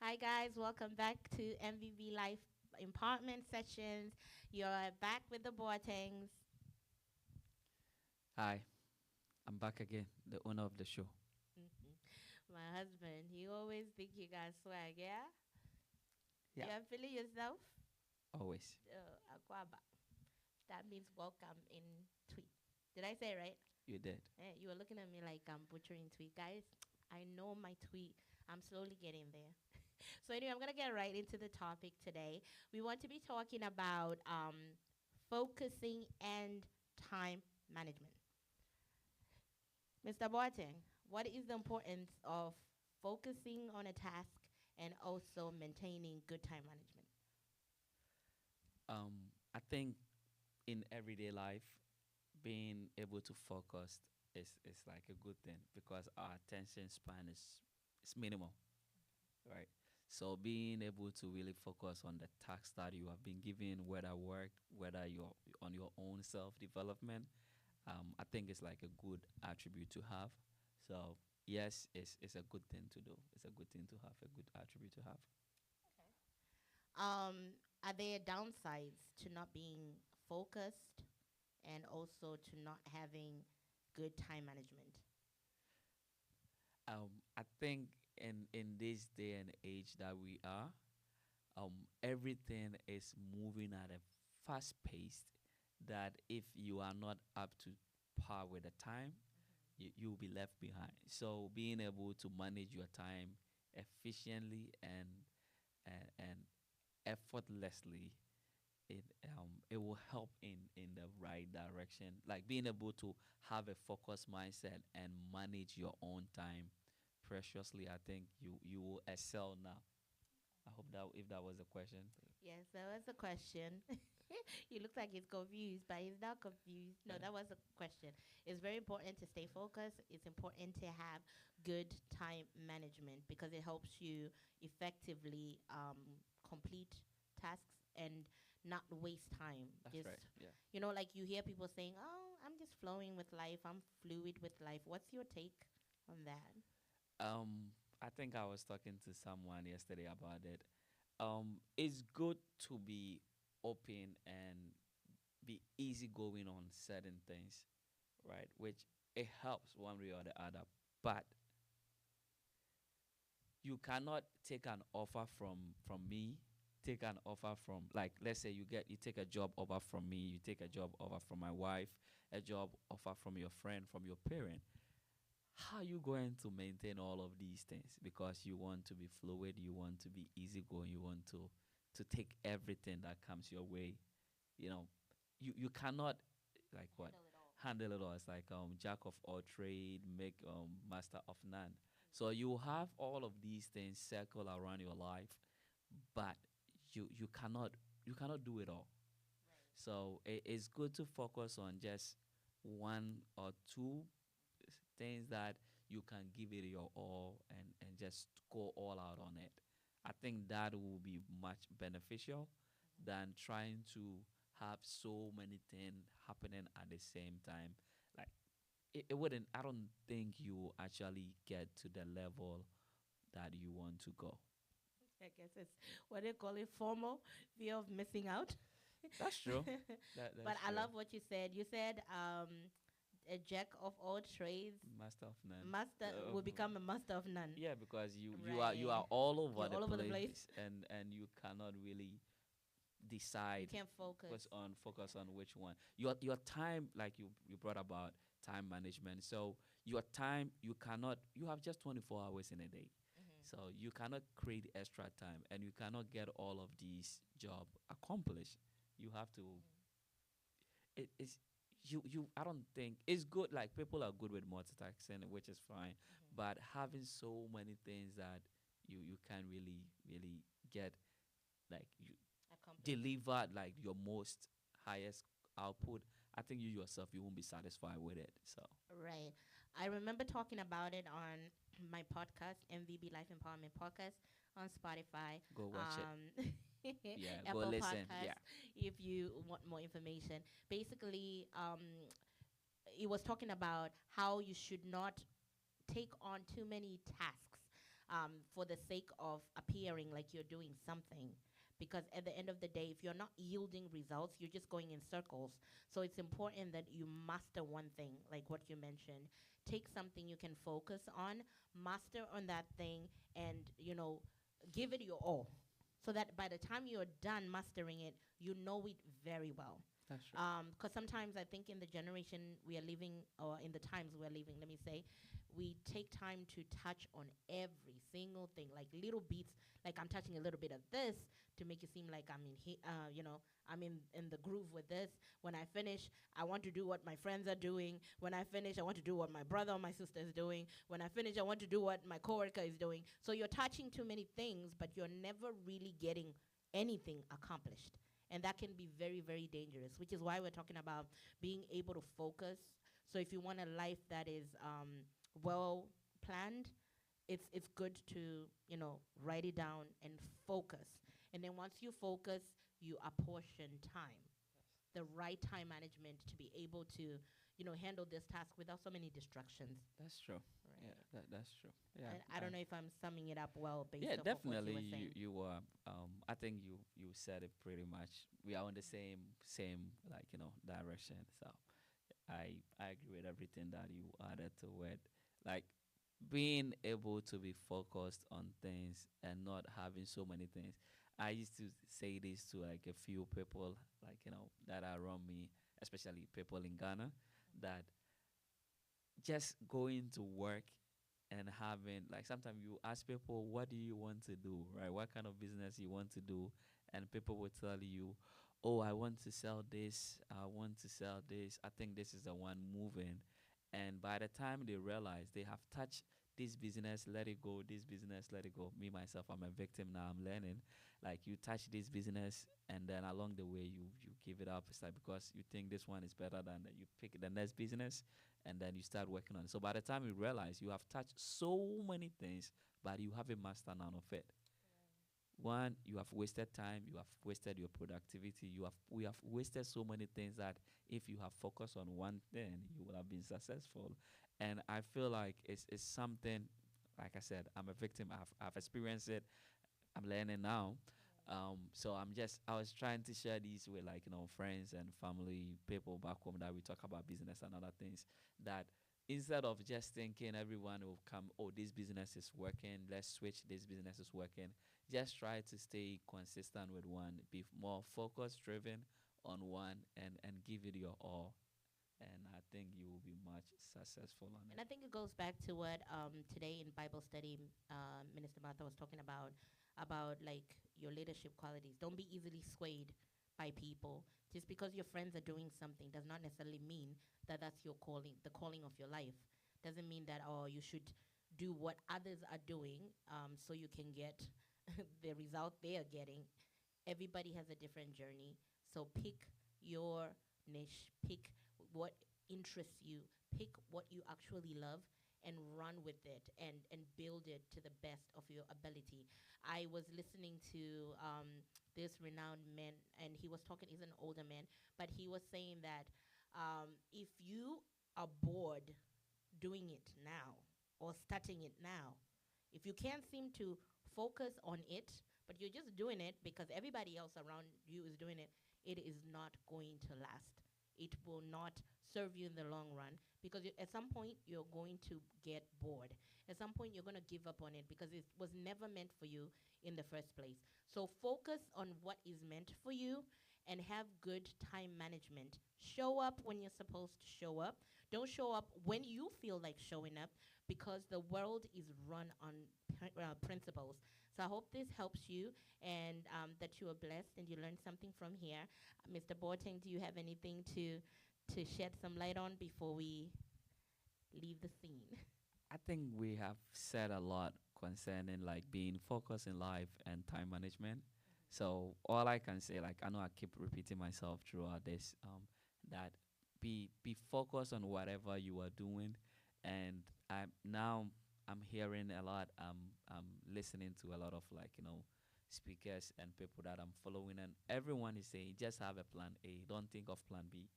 Hi guys, welcome back to MVB Life Empowerment Sessions. You're back with the Boatengs. Hi, I'm back again, the owner of the show. Mhm. My husband, he always think you got swag, yeah? Yeah, You're feeling yourself? always. Akwaba. That means welcome in Tweet. Did I say it right? You did. You were looking at me like I'm butchering Tweet. Guys, I know my Tweet. I'm slowly getting there. So anyway, I'm gonna get right into the topic today. We want to be talking about focusing and time management. Mr. Boateng, what is the importance of focusing on a task and also maintaining good time management? I think in everyday life, being able to focus is like a good thing because our attention span is minimal, right? So being able to really focus on the tasks that you have been given, whether work, whether you're on your own self development, I think it's like a good attribute to have. So yes, it's a good thing to do. It's a good thing to have, a good attribute to have. Are there downsides to not being focused and also to not having good time management? I think in this day and age that we are, everything is moving at a fast pace. That if you are not up to par with the time, you'll be left behind. So being able to manage your time efficiently and effortlessly, it will help in the right direction. Like being able to have a focused mindset and manage your own time preciously. I think you will excel now. I hope that if that was a question. Yes, that was a question. He looks like he's confused, but he's not confused. No, that was a question. It's very important to stay focused. It's important to have good time management because it helps you effectively complete tasks and not waste time. That's right. Just, Yeah. like you hear people saying, oh, I'm just flowing with life, I'm fluid with life. What's your take on that? I think I was talking to someone yesterday about it. It's good to be open and be easygoing on certain things, right? Which it helps one way or the other. But you cannot take an offer from me, take an offer from, like, let's say you take a job offer from me, you take a job offer from my wife, a job offer from your friend, from your parent. How are you going to maintain all of these things? Because you want to be fluid, you want to be easygoing, you want to take everything that comes your way. You know, you cannot, like, what, Handle it all. handle it all. It's like jack of all trade, make master of none. So you have all of these things circle around your life, but you cannot do it all. Right. So it's good to focus on just one or two things that you can give it your all and just go all out on it. I think that will be much beneficial than trying to have so many things happening at the same time. Like it wouldn't, I don't think you will actually get to the level that you want to go. I guess it's what they call it, formal fear of missing out. That's true. But That's I true. love what you said. You said a jack of all trades, Master of none. master will become a master of none. Yeah, because you are Right. all over You're the all over the place. place and you cannot really You decide, can't focus. focus on which one. Your time, like you brought about time management. So your time, you have just 24 hours in a day. Hmm. So you cannot create extra time and you cannot get all of these job accomplished. You have to, it's you I don't think it's good. Like people are good with multitasking, which is fine, Hmm. but having so many things that you can't really get, like, you Accomplished. deliver like your most highest output. I think you yourself, you won't be satisfied with it. So Right. I remember talking about it on my podcast, MVB Life Empowerment Podcast on Spotify, go watch it. um, Yeah, go Apple listen. Podcast, Yeah. if you want more information. Basically, it was talking about how you should not take on too many tasks. for the sake of appearing like you're doing something. Because at the end of the day, if you're not yielding results, you're just going in circles. So it's important that you master one thing, like what you mentioned. Take something you can focus on, master on that thing, and give it your all, so that by the time you're done mastering it, you know it very well. That's true. Because sometimes I think in the generation we are living, or in the times we are living, let me say, we take time to touch on every single thing, like little beats. Like I'm touching a little bit of this to make it seem like I'm I'm in the groove with this. When I finish, I want to do what my friends are doing. When I finish, I want to do what my brother or my sister is doing. When I finish, I want to do what my coworker is doing. So you're touching too many things, but you're never really getting anything accomplished. And that can be very, very dangerous, which is why we're talking about being able to focus. So if you want a life that is well planned, it's good to write it down and focus. And then once you focus, you apportion time, the right time management to be able to handle this task without so many distractions. That's true. Yeah, Right. that's true. Yeah. And I don't know if I'm summing it up well based Yeah, off of what you definitely. were saying. You were. I think you said it pretty much. We are on the same like direction. So I agree with everything that you added to it. Like being able to be focused on things and not having so many things. I used to say this to like a few people, like that are around me, especially people in Ghana, that just going to work and having like sometimes you ask people what do you want to do, right? What kind of business you want to do, and people will tell you, oh, I want to sell this, I want to sell this, I think this is the one moving. And by the time they realize they have touched this business, let it go, this business, let it go. Me myself, I'm a victim now, I'm learning. Like you touch this business and then along the way you give it up. It's like because you think this one is better than that, you pick the next business and then you start working on it. So by the time you realize you have touched so many things, but you haven't mastered none of it. One, you have wasted time, you have wasted your productivity, we have wasted so many things that if you have focused on one thing, you would have been successful. And I feel like it's something, like I said, I'm a victim. I've experienced it. I'm learning now. So I was trying to share these with like friends and family people back home that we talk about business and other things. That instead of just thinking everyone will come, oh, this business is working, let's switch. This business is working. Just try to stay consistent with one. Be more focus driven on one and give it your all. And I think you will be much successful on And it. I think it goes back to what today in Bible study, Minister Martha was talking about like your leadership qualities. Don't be easily swayed by people. Just because your friends are doing something does not necessarily mean that that's your calling, the calling of your life. Doesn't mean that you should do what others are doing so you can get the result they are getting. Everybody has a different journey. So pick your niche, pick what interests you, pick what you actually love and run with it and build it to the best of your ability. I was listening to this renowned man, and he was talking, he's an older man, but he was saying that if you are bored doing it now or starting it now, if you can't seem to focus on it, but you're just doing it because everybody else around you is doing it, it is not going to last. It will not serve you in the long run because at some point you're going to get bored. At some point you're going to give up on it because it was never meant for you in the first place. So focus on what is meant for you and have good time management. Show up when you're supposed to show up. Don't show up when you feel like showing up because the world is run on principles. So I hope this helps you and that you are blessed and you learned something from here. Mr. Boateng, do you have anything to shed some light on before we leave the scene? I think we have said a lot concerning like being focused in life and time management. So all I can say, like I know I keep repeating myself throughout this, that be focused on whatever you are doing, and I'm hearing a lot. I'm listening to a lot of like speakers and people that I'm following, and everyone is saying just have a plan A. Don't think of plan B.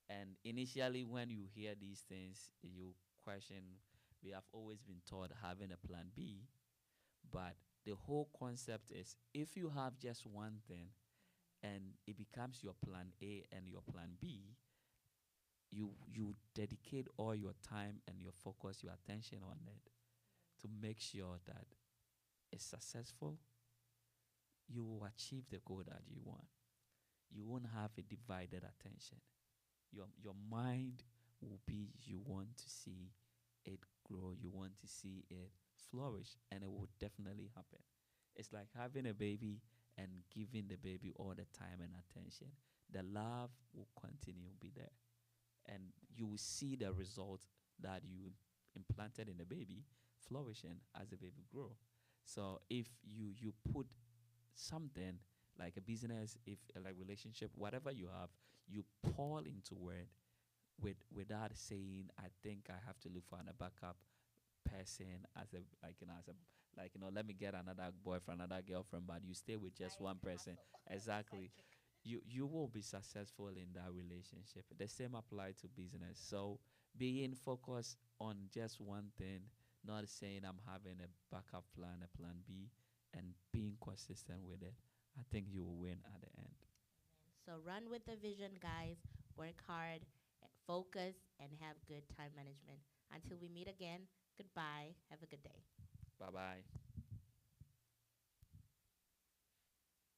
And initially, when you hear these things, you question. We have always been taught having a plan B, But the whole concept is if you have just one thing and it becomes your plan A and your plan B, you dedicate all your time and your focus, your attention on it to make sure that it's successful. You will achieve the goal that you want. You won't have a divided attention. Your mind will be, you want to see it grow, you want to see it flourish, and it will definitely happen. It's like having a baby and giving the baby all the time and attention. The love will continue to be there, and you will see the result that you implanted in the baby flourishing as the baby grow. So if you put something like a business, if like relationship, whatever you have, you pour into it without saying, I think I have to look for a backup person as a as a let me get another boyfriend, another girlfriend, but you stay with just one person. Exactly. You will be successful in that relationship. The same apply to business. So being focused on just one thing, not saying I'm having a backup plan, a plan B, and being consistent with it, I think you will win at the end. So run with the vision, guys. Work hard, focus, and have good time management. Until we meet again, goodbye. Have a good day. Bye bye.